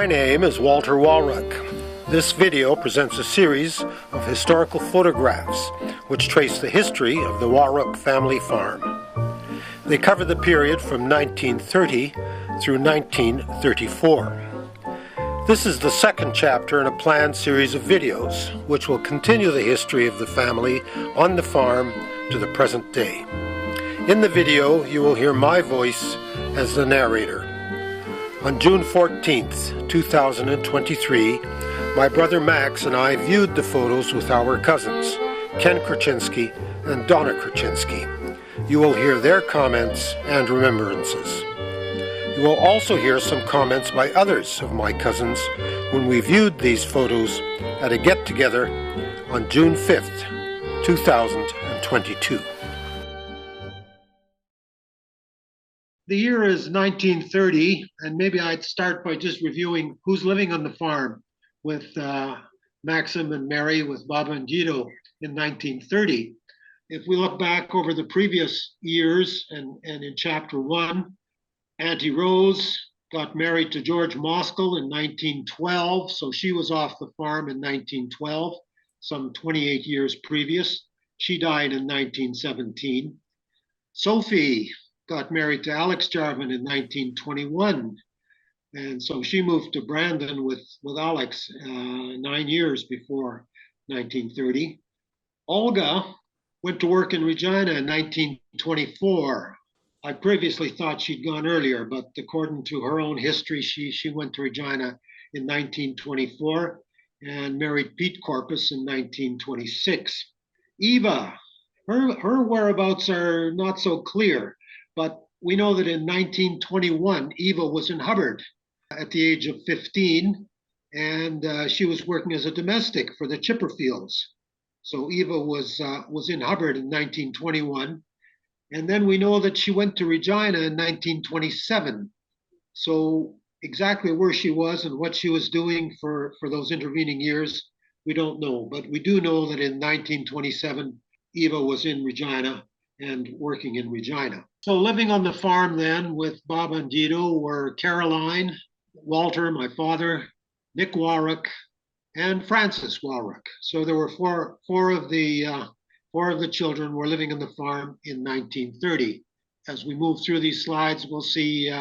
name is Walter Wawruck. This video presents a series of historical photographs which trace the history of the Wawruck family farm. They cover the period from 1930 through 1934. This is the second chapter in a planned series of videos which will continue the history of the family on the farm to the present day. In the video, you will hear my voice as the narrator. On June 14th, 2023, my brother Max and I viewed the photos with our cousins, Ken Kraczynski and Donna Kraczynski. You will hear their comments and remembrances. You will also hear some comments by others of my cousins when we viewed these photos at a get-together on June 5th, 2022. The year is 1930, and maybe I'd start by just reviewing who's living on the farm with Maxim and Mary, with Baba and Guido in 1930. If we look back over the previous years, and in chapter 1, Auntie Rose got married to George Moskal in 1912, so she was off the farm in 1912, some 28 years previous. She died in 1917. Sophie got married to Alex Jarvin in 1921. And so she moved to Brandon with Alex 9 years before 1930. Olga went to work in Regina in 1924. I previously thought she'd gone earlier, but according to her own history, she went to Regina in 1924 and married Pete Corpus in 1926. Eva, her whereabouts are not so clear. But we know that in 1921, Eva was in Hubbard at the age of 15, and she was working as a domestic for the Chipperfields. So Eva was in Hubbard in 1921. And then we know that she went to Regina in 1927. So exactly where she was and what she was doing for those intervening years, we don't know. But we do know that in 1927, Eva was in Regina and working in Regina. So living on the farm then with Baba and Guido were Caroline, Walter, my father, Nick Wawruck, and Francis Wawruck. So there were four of the children were living on the farm in 1930. As we move through these slides, we'll see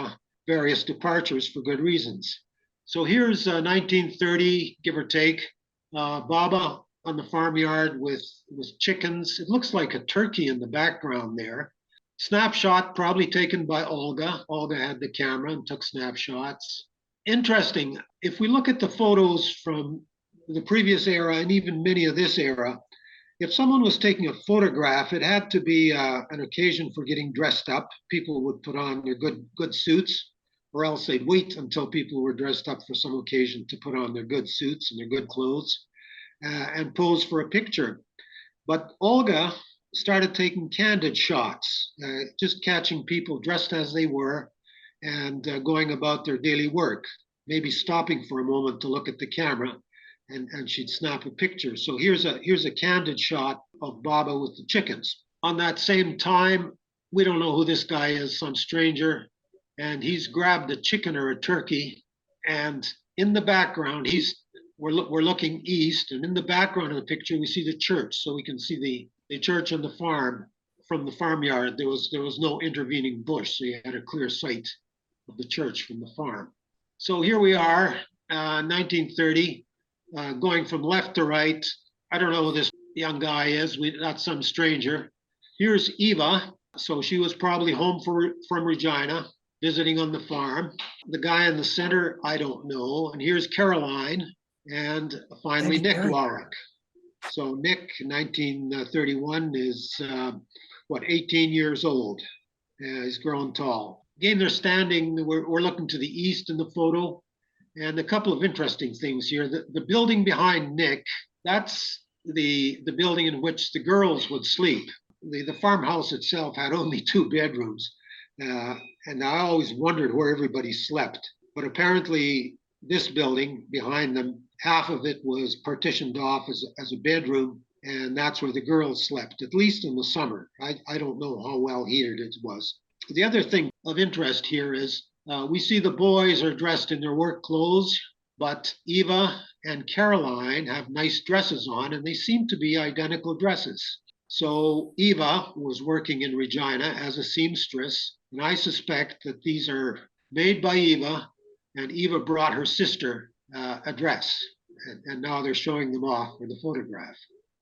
various departures for good reasons. So here's 1930, give or take. Baba on the farmyard with chickens. It looks like a turkey in the background there. Snapshot probably taken by Olga. Olga had the camera and took snapshots. Interesting, if we look at the photos from the previous era and even many of this era, if someone was taking a photograph, it had to be an occasion for getting dressed up. People would put on their good suits, or else they'd wait until people were dressed up for some occasion to put on their good suits and their good clothes. And pose for a picture. But Olga started taking candid shots, just catching people dressed as they were and going about their daily work, maybe stopping for a moment to look at the camera, and she'd snap a picture. So here's a candid shot of Baba with the chickens. On that same time, we don't know who this guy is, some stranger, and he's grabbed a chicken or a turkey, and in the background, we're looking east, and in the background of the picture, we see the church. So we can see the church on the farm from the farmyard. There was no intervening bush, so you had a clear sight of the church from the farm. So here we are, 1930, going from left to right. I don't know who this young guy is. That's some stranger. Here's Eva. So she was probably home from Regina, visiting on the farm. The guy in the center, I don't know. And here's Caroline. And finally, Nick Wawruck. So Nick, 1931, is 18 years old. He's grown tall. Again, they're standing, we're looking to the east in the photo. And a couple of interesting things here. The building behind Nick, that's the building in which the girls would sleep. The farmhouse itself had only 2 bedrooms. And I always wondered where everybody slept. But apparently, this building behind them, half of it was partitioned off as a bedroom, and that's where the girls slept, at least in the summer. I don't know how well heated it was. The other thing of interest here is we see the boys are dressed in their work clothes. But Eva and Caroline have nice dresses on, and they seem to be identical dresses. So Eva was working in Regina as a seamstress, and I suspect that these are made by Eva, and Eva brought her sister a dress, and now they're showing them off for the photograph.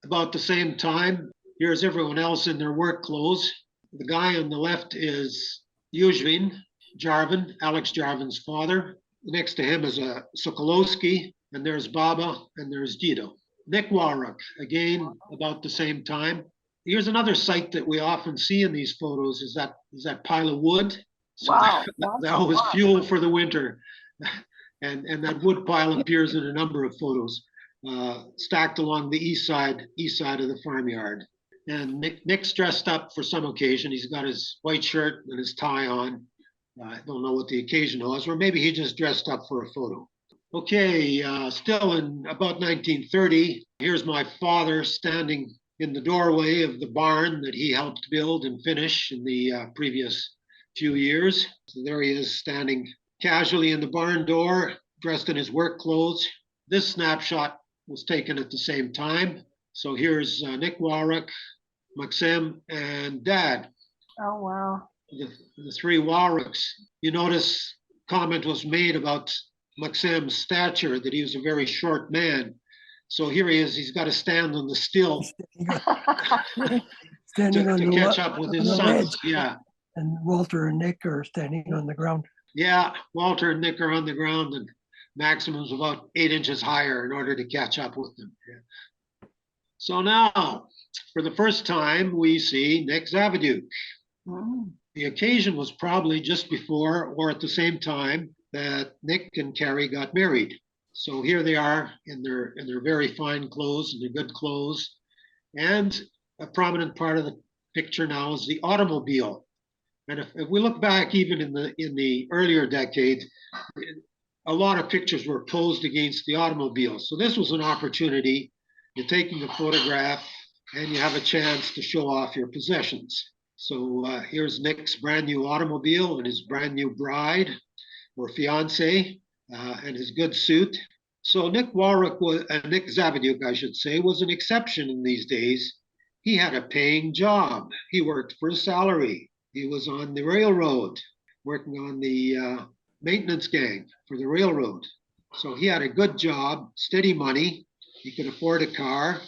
About the same time, here's everyone else in their work clothes. The guy on the left is Eugene Jarvin, Alex Jarvin's father. Next to him is a Sokolowski, and there's Baba, and there's Dido. Nick Wawruck, again, about the same time. Here's another sight that we often see in these photos is that pile of wood. So Wow, that was fuel for the winter. And that wood pile appears in a number of photos, stacked along the east side of the farmyard. And Nick's dressed up for some occasion. He's got his white shirt and his tie on. I don't know what the occasion was, or maybe he just dressed up for a photo. Okay, still in about 1930, here's my father standing in the doorway of the barn that he helped build and finish in the previous few years. So there he is standing casually in the barn door, dressed in his work clothes. This snapshot was taken at the same time. So here's Nick Wawruck, Maxim, and Dad. Oh, wow. The three Wawrucks. You notice comment was made about Maxim's stature, that he was a very short man. So here he is, he's got to stand on the still to catch up with his sons. Yeah. And Walter and Nick are standing on the ground. Yeah, Walter and Nick are on the ground, and Maximum's about 8 inches higher in order to catch up with them. Yeah. So now, for the first time, we see Nick Zavaduke. Mm. The occasion was probably just before or at the same time that Nick and Carrie got married. So here they are in their very fine clothes and their good clothes. And a prominent part of the picture now is the automobile. And if we look back even in the earlier decades, a lot of pictures were posed against the automobile. So this was an opportunity. You're taking a photograph and you have a chance to show off your possessions. So here's Nick's brand new automobile and his brand new bride or fiance and his good suit. So Nick Wawruck Nick Zavaduke, I should say, was an exception in these days. He had a paying job. He worked for a salary. He was on the railroad, working on the maintenance gang for the railroad. So he had a good job, steady money. He could afford a car,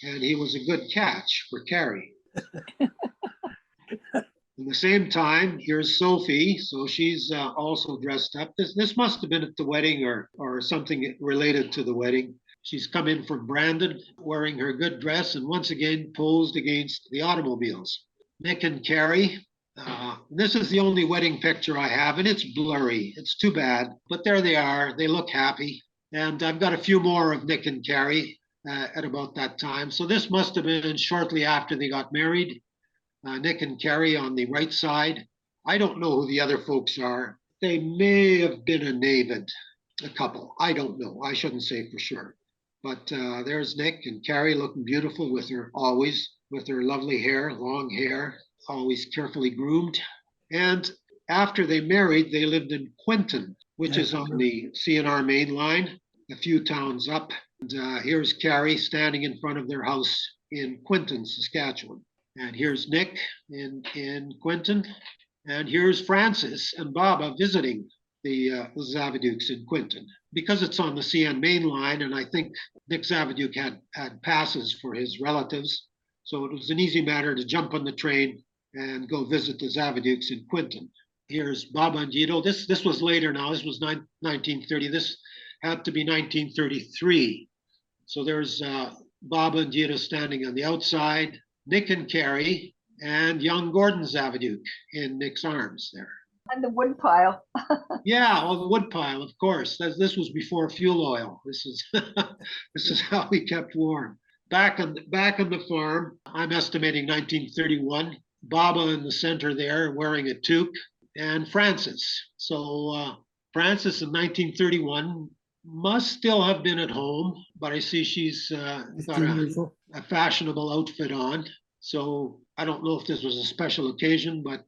and he was a good catch for Carrie. At the same time, here's Sophie. So she's also dressed up. This must have been at the wedding or something related to the wedding. She's come in from Brandon wearing her good dress and once again posed against the automobiles. Nick and Carrie. This is the only wedding picture I have, and it's blurry. It's too bad, but there they are. They look happy. And I've got a few more of Nick and Carrie at about that time. So this must have been shortly after they got married. Nick and Carrie on the right side. I don't know who the other folks are. They may have been a Navid, a couple. I don't know. I shouldn't say for sure. But there's Nick and Carrie looking beautiful with her lovely hair, long hair, always carefully groomed. And after they married, they lived in Quinton, which is on the CNR main line, a few towns up. And here's Carrie standing in front of their house in Quinton, Saskatchewan. And here's Nick in Quinton. And here's Francis and Baba visiting the Zavadukes in Quinton. Because it's on the CN main line, and I think Nick Zavaduke had passes for his relatives, so it was an easy matter to jump on the train and go visit the Zavadukes in Quinton. Here's Baba and Dido. This was later now. This was 1930. This had to be 1933. So there's Baba and Dido standing on the outside, Nick and Carrie, and young Gordon Zavaduke in Nick's arms there. And the wood pile. Yeah, well, the wood pile, of course. This was before fuel oil. This is how we kept warm. Back on the farm, I'm estimating 1931. Baba in the center there, wearing a toque, and Francis. So Francis in 1931 must still have been at home, but I see she's got a fashionable outfit on. So I don't know if this was a special occasion, but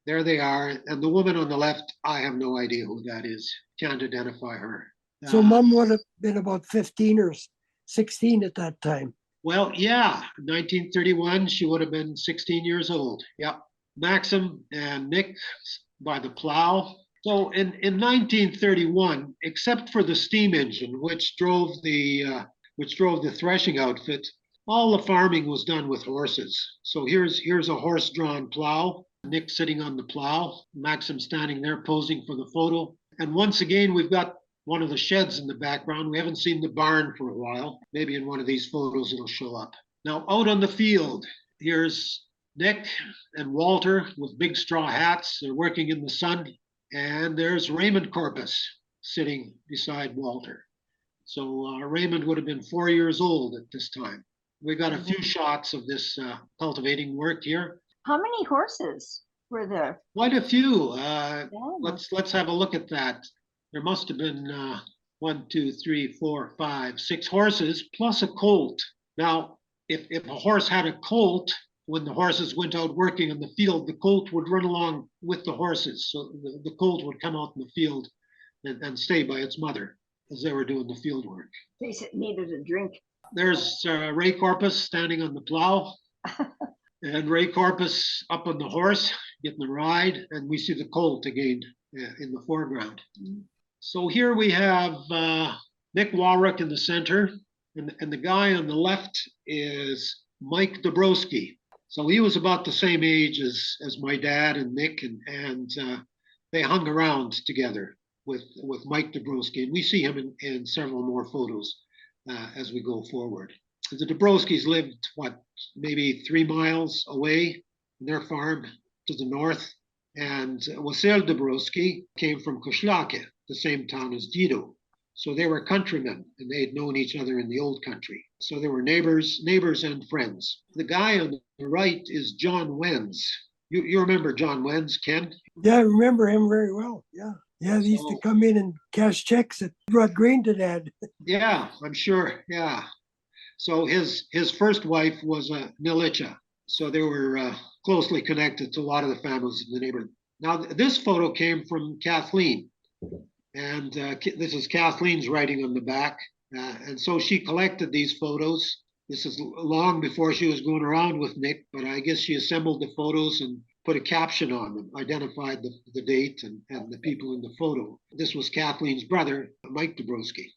there they are. And the woman on the left, I have no idea who that is. Can't identify her. So Uh, mom would have been about 15 or 16 at that time. Well, yeah, 1931, she would have been 16 years old. Yep. Maxim and Nick by the plow. So in 1931, except for the steam engine, which drove the threshing outfit, all the farming was done with horses. So here's a horse-drawn plow. Nick sitting on the plow, Maxim standing there posing for the photo. And once again, we've got one of the sheds in the background. We haven't seen the barn for a while. Maybe in one of these photos it'll show up. Now out on the field, here's Nick and Walter with big straw hats. They're working in the sun. And there's Raymond Corpus sitting beside Walter. So Raymond would have been 4 years old at this time. We got a few shots of this cultivating work here. How many horses were there? Quite a few. Yeah. Let's have a look at that. There must have been 1, 2, 3, 4, 5, 6 horses plus a colt. Now, if a horse had a colt, when the horses went out working in the field, the colt would run along with the horses. So the colt would come out in the field and stay by its mother as they were doing the field work. They needed a drink. There's Ray Corpus standing on the plow. And Ray Corpus up on the horse, getting the ride. And we see the colt again in the foreground. So here we have Nick Wawruck in the center. And the guy on the left is Mike Dabrowski. So he was about the same age as my dad and Nick, and they hung around together with Mike Dabrowski. And we see him in several more photos as we go forward. The Dabrowskis lived, maybe 3 miles away from their farm to the north. And Wasyl Dabrowski came from Koshlake, the same town as Dido. So they were countrymen, and they had known each other in the old country. So they were neighbors and friends. The guy on the right is John Wenz. You remember John Wenz, Ken? Yeah, I remember him very well. Yeah. Yeah, they used to come in and cash checks that brought grain to Dad. Yeah, I'm sure. Yeah. So his first wife was a Nilicha. So they were closely connected to a lot of the families in the neighborhood. Now, this photo came from Kathleen. And this is Kathleen's writing on the back. And so she collected these photos. This is long before she was going around with Nick, but I guess she assembled the photos and put a caption on them, identified the date and the people in the photo. This was Kathleen's brother, Mike Dabrowski.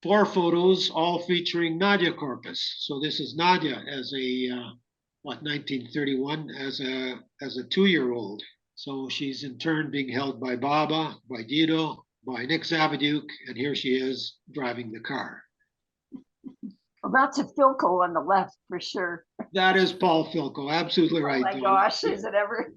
4 photos, all featuring Nadia Corpus. So this is Nadia as a, 1931, as a 2-year-old. So she's in turn being held by Baba, by Dido, by Nick Zavaduke, and here she is driving the car. Well, that's a Philco on the left for sure. That is Paul Philco, absolutely right. Oh my gosh, is it ever?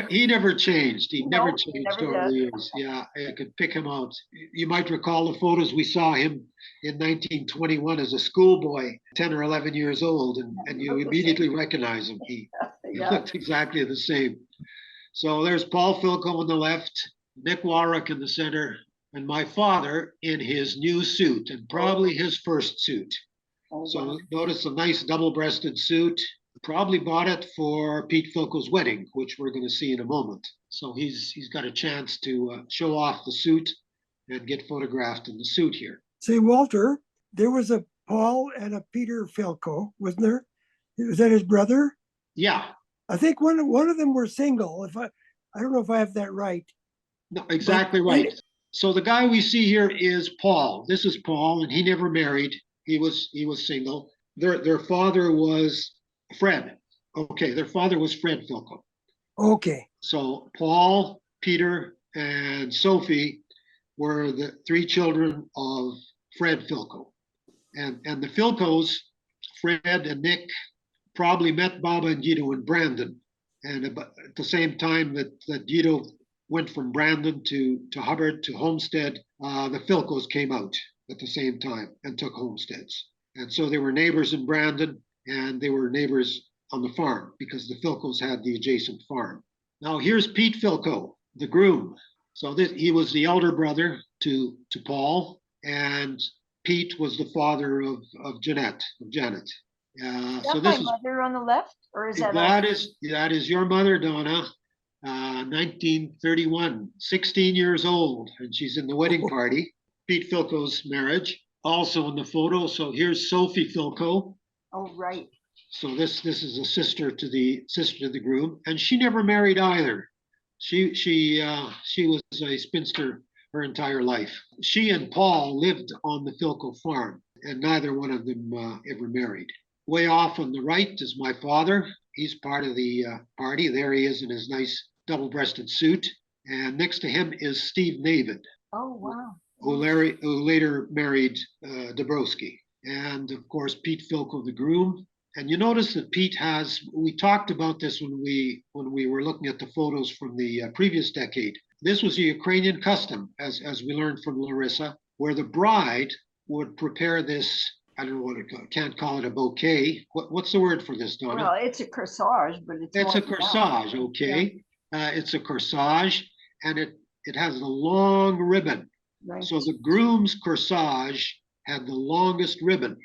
He never changed. He No, never he changed never over the did. years. Yeah, I could pick him out. You might recall the photos we saw him in 1921 as a schoolboy, 10 or 11 years old, and you immediately recognize him. He Yeah. looked exactly the same. So there's Paul Philco on the left, Nick Wawruck in the center, and my father in his new suit, and probably his first suit. Oh, So wow. notice a nice double-breasted suit. Probably bought it for Pete Philco's wedding, which we're going to see in a moment. So he's got a chance to show off the suit and get photographed in the suit here. Say, Walter, there was a Paul and a Peter Philco, wasn't there? Was that his brother? Yeah, I think one of them were single. I don't know if I have that right. no, exactly right. So the guy we see here is Paul. This is Paul, and he never married. He was single. Their father was Fred. Okay, their father was Fred Philco. Okay. So Paul, Peter, and Sophie were the 3 children of Fred Philco. And the Philcos, Fred and Nick, probably met Baba and Dido in Brandon. And at the same time that Dido went from Brandon to Hubbard to Homestead, the Philcos came out at the same time and took homesteads. And so they were neighbors in Brandon, and they were neighbors on the farm because the Philcos had the adjacent farm. Now here's Pete Philco, the groom. So he was the elder brother to Paul, and Pete was the father of Janet. Is So that this my is mother on the left, or is that? that is your mother, Donna. 1931, 16 years old, and she's in the wedding party. Pete Philco's marriage, also in the photo. So here's Sophie Philco. Oh, right. So this is a sister to the groom, and she never married either. She was a spinster her entire life. She and Paul lived on the Philco farm, and neither one of them ever married. Way off on the right is my father. He's part of the party. There he is in his nice double-breasted suit. And next to him is Steve Navid. Oh, wow. Who later married Dabrowski. And of course, Pete Philco, the groom. And you notice that Pete we talked about this when we were looking at the photos from the previous decade. This was a Ukrainian custom, as we learned from Larissa, where the bride would prepare this, I don't know what can't call it a bouquet. What's the word for this, Donna? Well, it's a corsage, but it's a corsage, okay. Yeah. It's a corsage, and it has a long ribbon. Right. So the groom's corsage had the longest ribbon.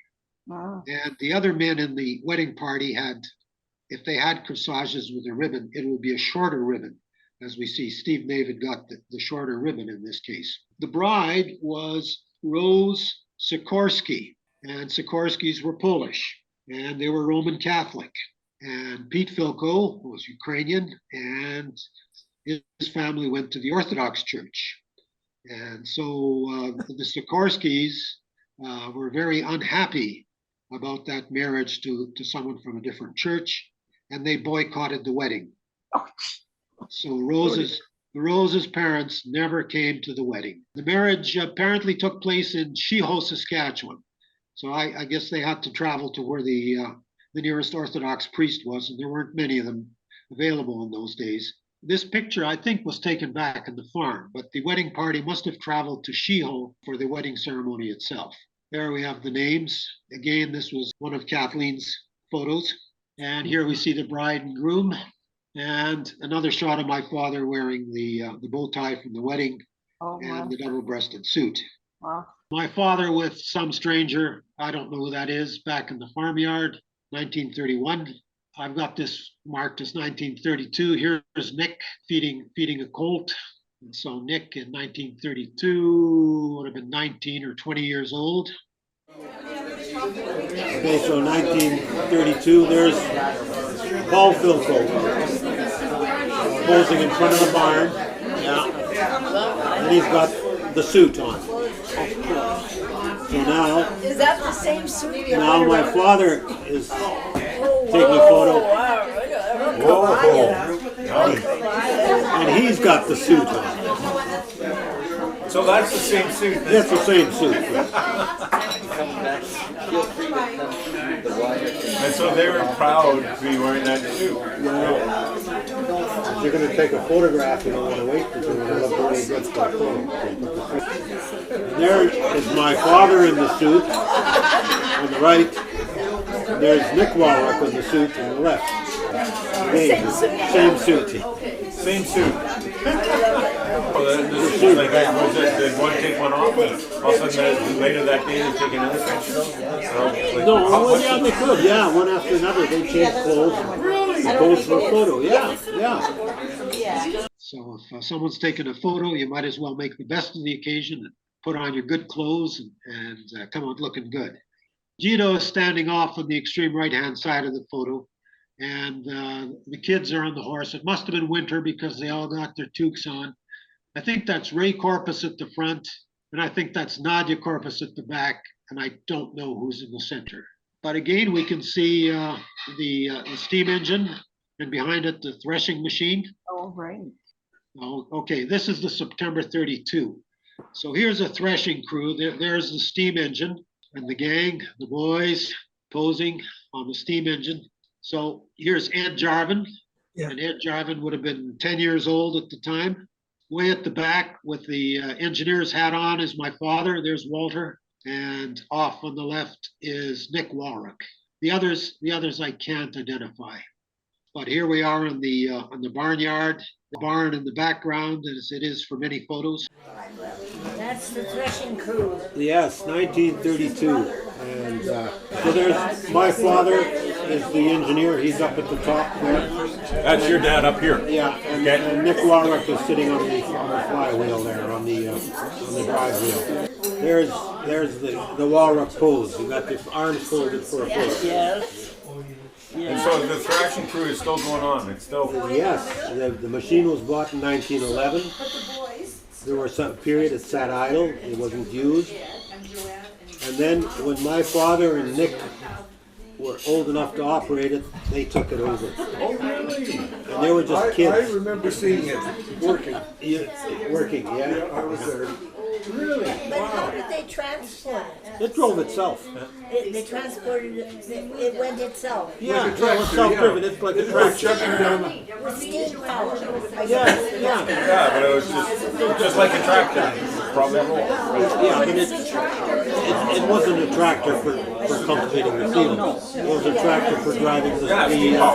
Wow. And the other men in the wedding party if they had corsages with a ribbon, it would be a shorter ribbon. As we see, Steve Navid got the shorter ribbon in this case. The bride was Rose Sikorski, and Sikorskis were Polish, and they were Roman Catholic. And Pete Philco was Ukrainian, and his family went to the Orthodox Church. And so the Sikorskis were very unhappy about that marriage to someone from a different church, and they boycotted the wedding. So Rose's parents never came to the wedding. The marriage apparently took place in Shiho, Saskatchewan. So I guess they had to travel to where the nearest Orthodox priest was, and there weren't many of them available in those days. This picture, I think, was taken back in the farm, but the wedding party must have traveled to Shiho for the wedding ceremony itself. There we have the names. Again, this was one of Kathleen's photos. And here we see the bride and groom. And another shot of my father wearing the bow tie from the wedding and the double-breasted suit. Wow. My father with some stranger, I don't know who that is, back in the farmyard, 1931. I've got this marked as 1932. Here's Nick feeding a colt. And so Nick in 1932 would have been 19 or 20 years old. Okay, so 1932, there's Paul Philco posing in front of the barn. Yeah. And he's got the suit on. So now, is that the same suit? Now my father is taking a photo. And he's got the suit on. So that's the same suit. That's the same suit. And so they were proud to be wearing that suit. Yeah. If you're going to take a photograph, you don't want to wait until you look really good for a photo. There is my father in the suit on the right. And there's Nick Wawruck in the suit on the left. Again, same suit. Same suit. This is like, did one take one off, and all of a sudden later that day they take another picture? No, they could. Yeah, one after another. They change clothes and pose for a photo. Yeah. So if someone's taking a photo, you might as well make the best of the occasion and put on your good clothes and come out looking good. Gito is standing off on the extreme right-hand side of the photo, and the kids are on the horse. It must have been winter because they all got their toques on. I think that's Ray Corpus at the front, and I think that's Nadia Corpus at the back, and I don't know who's in the center. But again, we can see the steam engine, and behind it, the threshing machine. Oh, right. Oh, okay, this is the September 32. So here's a threshing crew. There's the steam engine, and the gang, the boys, posing on the steam engine. So here's Ed Jarvin, and Ed Jarvin would have been 10 years old at the time. Way at the back with the engineer's hat on is my father. There's Walter, and off on the left is Nick Wawruck. The others I can't identify. But here we are on the barnyard. The barn in the background, as it is for many photos. That's the threshing crew. Yes, 1932. And so there's my father is the engineer. He's up at the top there. That's your dad up here. Yeah, and Nick Wawruck is sitting on the flywheel there, on the drive wheel. There's the Wawruck pose. You got the arms folded for a pose. Yes. And so the thrashing crew is still going on. It's still. Yes, the machine was bought in 1911. There was some period it sat idle. It wasn't used. And then when my father and Nick were old enough to operate it, they took it over. Oh, really? And they were just kids. I remember seeing it working. Working, yeah. I was there. Really? But how did they transport it? It drove itself. They transported it, it went itself. Yeah, a it was tractor, self-driven. It's like a It's like tractor. chucking down the... With steam power. Yeah. Yeah, but it was just like a tractor. Probably roll. Yeah, but it wasn't a tractor for cultivating the field. It was a tractor for driving the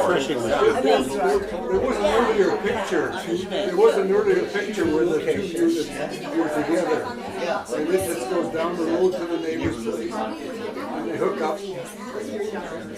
threshing machine. There was an earlier picture. There was an earlier picture where the two units were together. And it just goes down the road to the neighbor's place. And they hook up.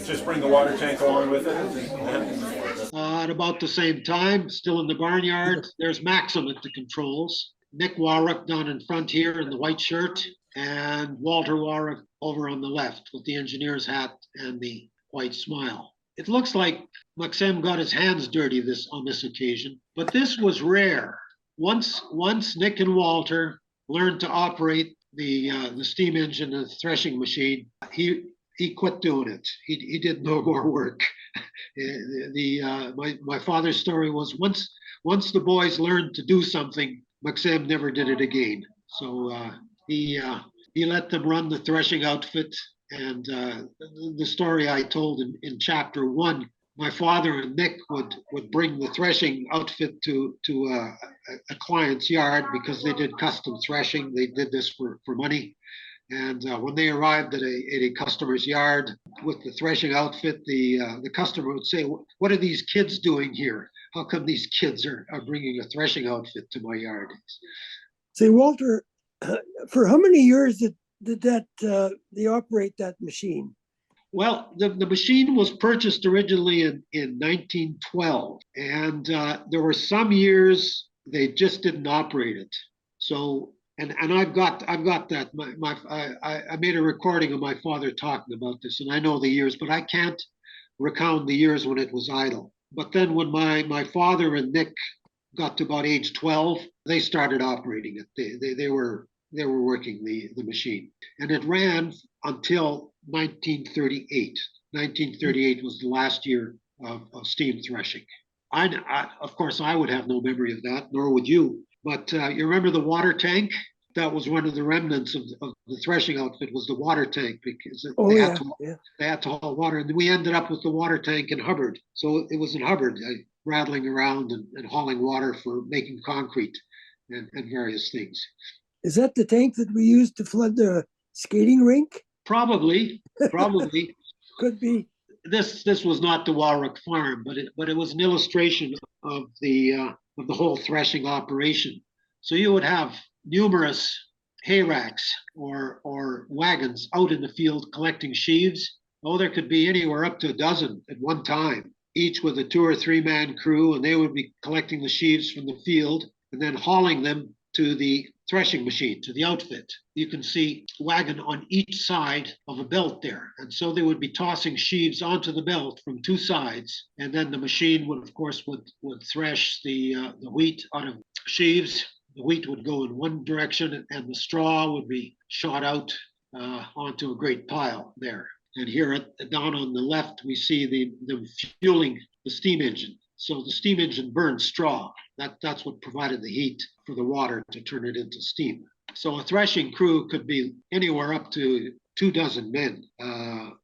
Just bring the water tank along with it. At about the same time, still in the barnyard, there's Maxim at the controls. Nick Wawruck down in front here in the white shirt, and Walter Wawruck over on the left with the engineer's hat and the white smile. It looks like Maxim got his hands dirty on this occasion, but this was rare. Once Nick and Walter learned to operate the steam engine and the threshing machine, he quit doing it. He did no more work. My father's story was once the boys learned to do something, Maxim never did it again. So he let them run the threshing outfit. And the story I told in chapter 1, my father and Nick would bring the threshing outfit to a client's yard because they did custom threshing. They did this for money. And when they arrived at a customer's yard with the threshing outfit, the customer would say, "What are these kids doing here? How come these kids are bringing a threshing outfit to my yard?" Say, Walter, for how many years did they operate that machine? Well, the machine was purchased originally in 1912, and there were some years they just didn't operate it. So, and I've got that. I made a recording of my father talking about this, and I know the years, but I can't recount the years when it was idle. But then when my father and Nick got to about age 12, they started operating it. They were working the machine, and it ran until 1938. 1938 was the last year of steam threshing. Of course, I would have no memory of that, nor would you. But you remember the water tank? That was one of the remnants of the threshing outfit, was the water tank, because they had to haul water. And we ended up with the water tank in Hubbard. So it was in Hubbard, rattling around and hauling water for making concrete and various things. Is that the tank that we used to flood the skating rink? Probably. Could be. This was not the Wawruck farm, but it was an illustration of the whole threshing operation. So you would have numerous hay racks or wagons out in the field collecting sheaves. Oh, there could be anywhere up to a dozen at one time, each with a 2 or 3 man crew, and they would be collecting the sheaves from the field and then hauling them to the threshing machine, to the outfit. You can see wagon on each side of a belt there. And so they would be tossing sheaves onto the belt from 2 sides. And then the machine would, of course, would thresh the wheat out of sheaves. The wheat would go in one direction and the straw would be shot out onto a great pile there. And here down on the left, we see them fueling the steam engine. So the steam engine burned straw. That's what provided the heat for the water to turn it into steam. So a threshing crew could be anywhere up to 24 men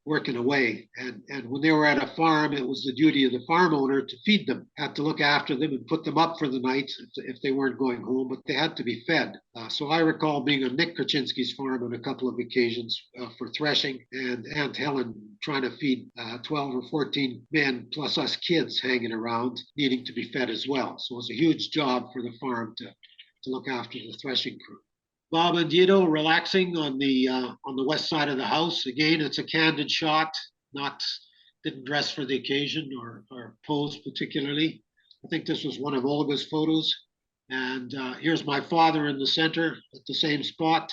working away. And when they were at a farm, it was the duty of the farm owner to feed them, had to look after them and put them up for the night if they weren't going home, but they had to be fed. So I recall being on Nick Kraczynski's farm on a couple of occasions for threshing, and Aunt Helen trying to feed 12 or 14 men plus us kids hanging around, needing to be fed as well. So it was a huge job for the farm to look after the threshing crew. Bob and Guido relaxing on the west side of the house. Again, it's a candid shot, not didn't dress for the occasion or pose particularly. I think this was one of Olga's photos. And here's my father in the center at the same spot.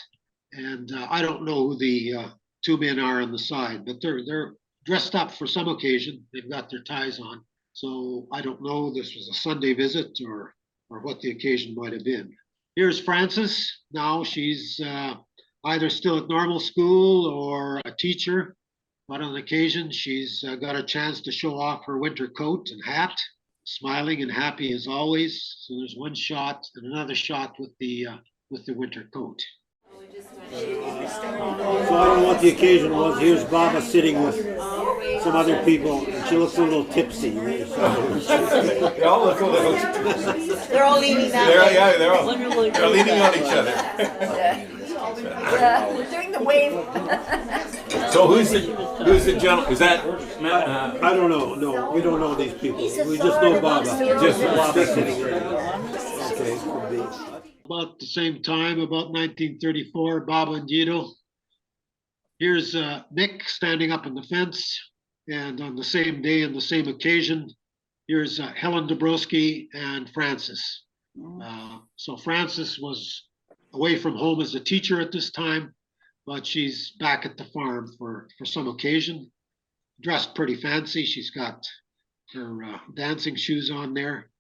And I don't know who the two men are on the side, but they're dressed up for some occasion. They've got their ties on. So I don't know, this was a Sunday visit or what the occasion might have been. Here's Frances. Now she's either still at normal school or a teacher, but on occasion she's got a chance to show off her winter coat and hat, smiling and happy as always. So there's one shot and another shot with the winter coat. So I don't know what the occasion was. Here's Baba sitting with some other people, and she looks a little tipsy. They all look a little. They're all leaning that They're, way. yeah, they're leaning on each other. Yeah, we're doing the wave. So who's the gentleman? Is that? I don't know. No, we don't know these people. We just know Baba. Just Baba sitting right now. Okay, could be. About the same time, about 1934, Baba and Guido. Here's Nick standing up on the fence, and on the same day and the same occasion, here's Helen Dabrowski and Frances. So Frances was away from home as a teacher at this time, but she's back at the farm for some occasion. Dressed pretty fancy. She's got her dancing shoes on there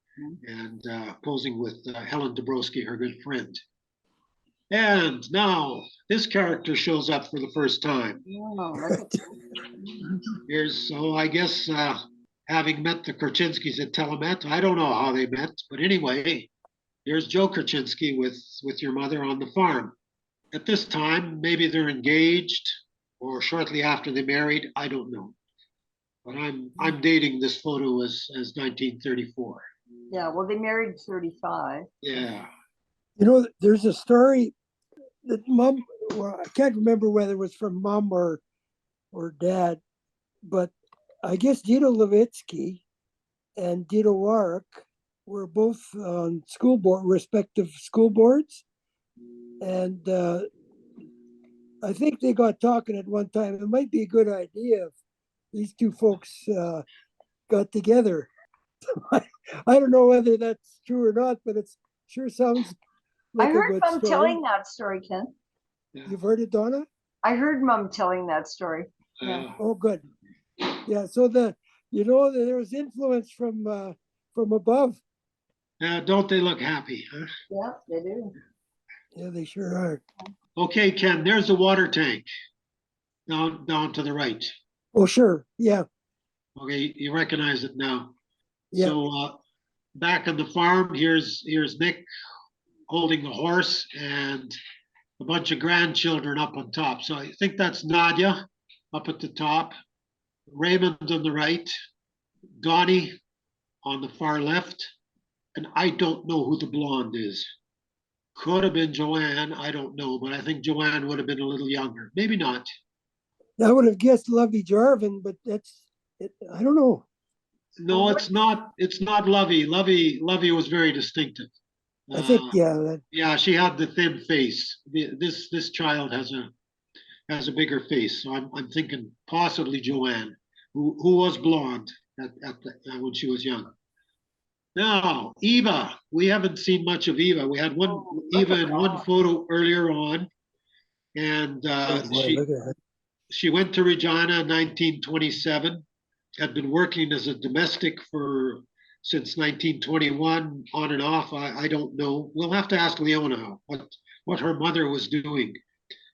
and posing with Helen Dabrowski, her good friend. And now this character shows up for the first time. Here's, so I guess having met the Korchinskys at Telemet, I don't know how they met, but anyway, here's Joe Korchinski with your mother on the farm. At this time, maybe they're engaged or shortly after they married, I don't know. But I'm dating this photo as 1934. Yeah, well, they married 35. Yeah. You know, there's a story that mom, well, I can't remember whether it was from mom or dad, but I guess Dito Levitsky and Dito Wawruck were both on respective school boards. And I think they got talking at one time. It might be a good idea if these two folks got together. I don't know whether that's true or not, but it sure sounds like I a heard good Mom story. telling that story, Ken. You've heard it, Donna? I heard Mom telling that story. Yeah. Oh, good. Yeah. So there was influence from above. Don't they look happy, huh? Yeah, they do. Yeah, they sure are. Okay, Ken, there's the water tank down to the right. Oh, sure. Yeah. Okay, you recognize it now. Yeah. So back on the farm, here's Nick holding the horse and a bunch of grandchildren up on top. So I think that's Nadia up at the top, Raymond on the right, Donnie on the far left, and I don't know who the blonde is. Could have been Joanne, I don't know, but I think Joanne would have been a little younger. Maybe not. I would have guessed Lovey Jarvin, but I don't know. No, it's not. It's not Lovey. Lovey was very distinctive. I think, Yeah, she had the thin face. This child has a bigger face. So I'm thinking possibly Joanne, who was blonde when she was young. Now, Eva, we haven't seen much of Eva. We had Eva in one photo earlier on, and she went to Regina in 1927, had been working as a domestic since 1921, on and off. I don't know. We'll have to ask Leona what her mother was doing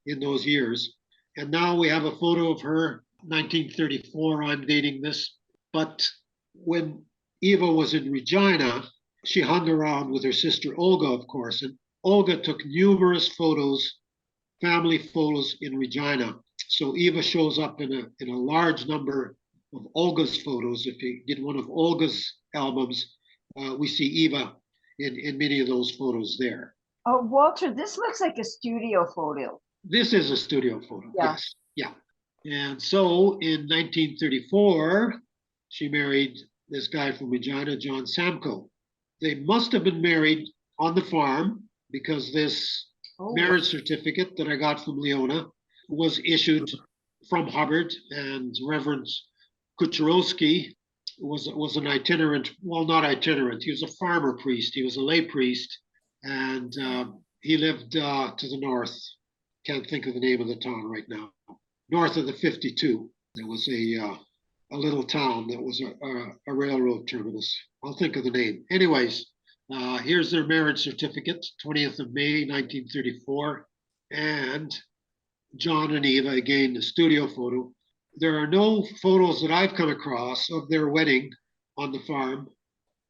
in those years. And now we have a photo of her, 1934, I'm dating this. But when Eva was in Regina, she hung around with her sister Olga, of course, and Olga took numerous photos, family photos in Regina. So Eva shows up in a large number of Olga's photos. If you get one of Olga's albums, we see Eva in many of those photos there. Oh, Walter, this looks like a studio photo. This is a studio photo, Yeah. yes, yeah. And so in 1934, she married this guy from Regina, John Samko. They must have been married on the farm because this marriage certificate that I got from Leona was issued from Hubbard, and Reverend Kucherowski was an itinerant, well, not itinerant. He was a farmer priest. He was a lay priest, and he lived to the north. Can't think of the name of the town right now. North of the 52, there was a little town that was a railroad terminus. I'll think of the name. Anyways, here's their marriage certificate, 20th of May, 1934, and John and Eva, again, the studio photo. There are no photos that I've come across of their wedding on the farm.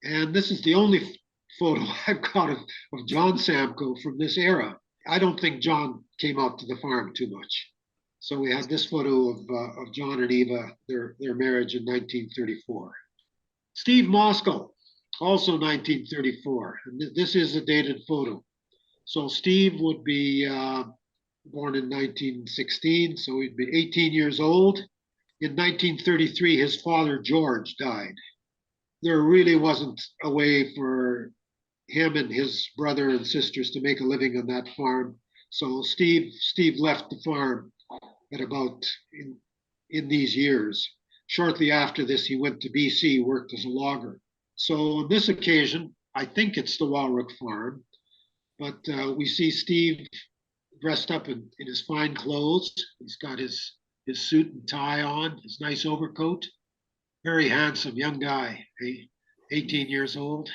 And this is the only photo I've got of John Samko from this era. I don't think John came out to the farm too much. So we have this photo of John and Eva, their marriage in 1934. Steve Moskal, also 1934. And this is a dated photo. So Steve would be born in 1916, so he'd be 18 years old. In 1933, his father, George, died. There really wasn't a way for him and his brother and sisters to make a living on that farm. So Steve left the farm at about in these years. Shortly after this, he went to BC, worked as a logger. So on this occasion, I think it's the Wawruck farm, but we see Steve dressed up in his fine clothes. He's got his suit and tie on, his nice overcoat. Very handsome young guy, 18 years old.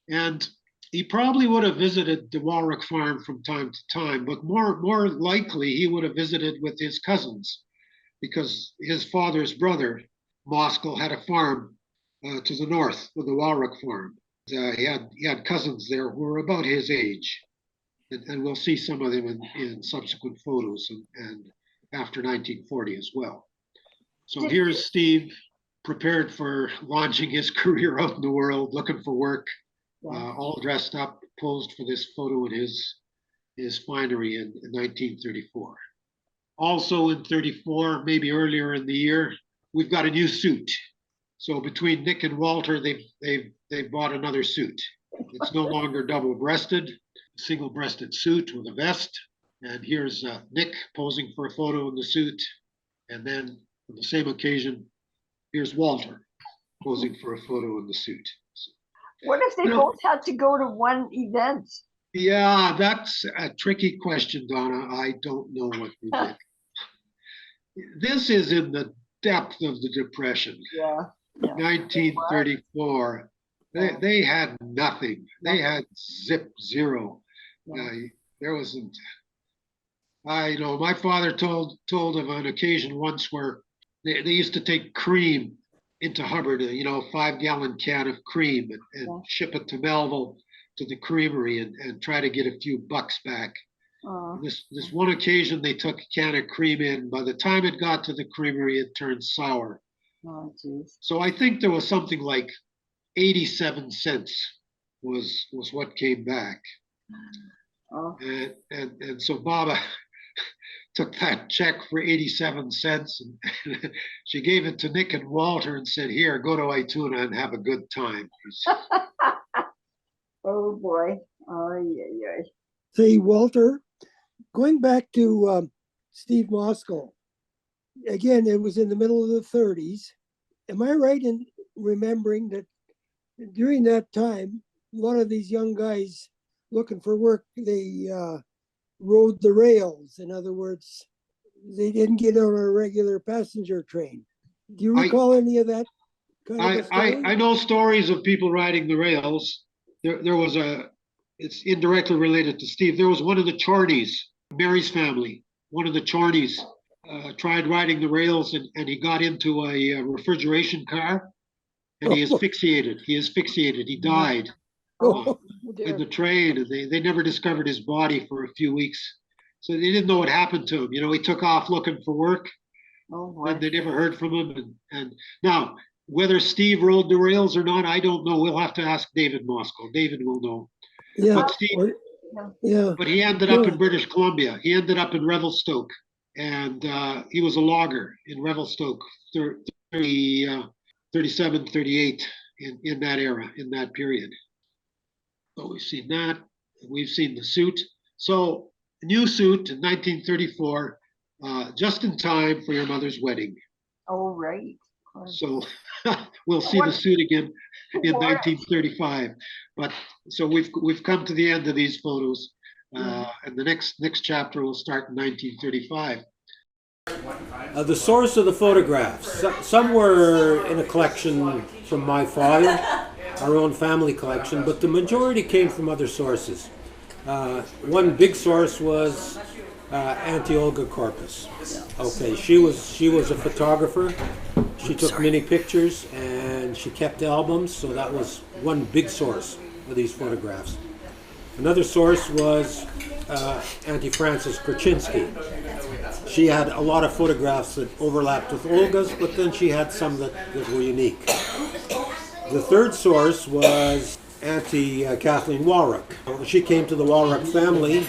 And he probably would have visited the Wawruck farm from time to time, but more likely he would have visited with his cousins, because his father's brother, Moskal, had a farm to the north of the Wawruck farm. He had cousins there who were about his age. And we'll see some of them in subsequent photos and after 1940 as well. So here's Steve, prepared for launching his career out in the world, looking for work, all dressed up, posed for this photo in his finery in 1934. Also in 34, maybe earlier in the year, we've got a new suit. So between Nick and Walter, they've bought another suit. It's no longer double-breasted, single-breasted suit with a vest. And here's Nick posing for a photo in the suit. And then on the same occasion, here's Walter posing for a photo in the suit. What if they both had to go to one event? Yeah, that's a tricky question, Donna. I don't know what we did. This is in the depth of the Depression. Yeah. 1934. They had nothing. They had zero. There wasn't. My father told of an occasion once where they used to take cream into Hubbard, 5-gallon can of cream, and ship it to Melville to the creamery and try to get a few bucks back. This one occasion they took a can of cream in. By the time it got to the creamery, it turned sour. Oh, geez. So I think there was something like 87 cents was what came back. Oh. And so Baba took that check for 87 cents and she gave it to Nick and Walter and said, "Here, go to Ituna and have a good time." Oh boy. Oh, yeah. See, Walter, going back to Steve Moskal, again, it was in the middle of the 30s. Am I right in remembering that during that time, a lot of these young guys looking for work, they rode the rails? In other words, they didn't get on a regular passenger train. Do you recall any of that kind of a story? I know stories of people riding the rails. There was it's indirectly related to Steve. There was one of the Chorneys, Mary's family, one of the Chorneys tried riding the rails and he got into a refrigeration car and he asphyxiated. He died in the train, and they never discovered his body for a few weeks. So they didn't know what happened to him. He took off looking for work and they never heard from him. And now, whether Steve rode the rails or not, I don't know. We'll have to ask David Moskal. David will know. Yeah. But Steve, but he ended up in British Columbia. He ended up in Revelstoke, and he was a logger in Revelstoke, 37, 38 in that era, in that period. So we've seen that. We've seen the suit. So new suit in 1934, just in time for your mother's wedding. Oh, right. So we'll see the suit again in 1935. But so we've come to the end of these photos. And the next chapter will start in 1935. The source of the photographs. Some were in a collection from my father, our own family collection, but the majority came from other sources. One big source was Auntie Olga Corpus. Okay, she was a photographer. She took many pictures and she kept albums, so that was one big source of these photographs. Another source was Auntie Frances Kraczynski. She had a lot of photographs that overlapped with Olga's, but then she had some that were unique. The third source was Auntie Kathleen Wawruck. She came to the Wawruck family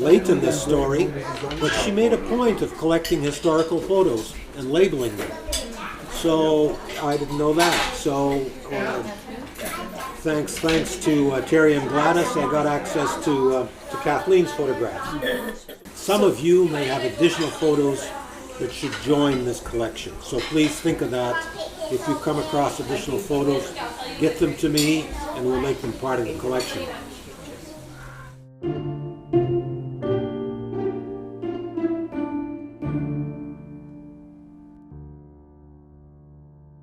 late in this story, but she made a point of collecting historical photos and labeling them. So I didn't know that. So thanks to Terry and Gladys, I got access to Kathleen's photographs. Some of you may have additional photos that should join this collection. So please think of that. If you come across additional photos, get them to me and we'll make them part of the collection.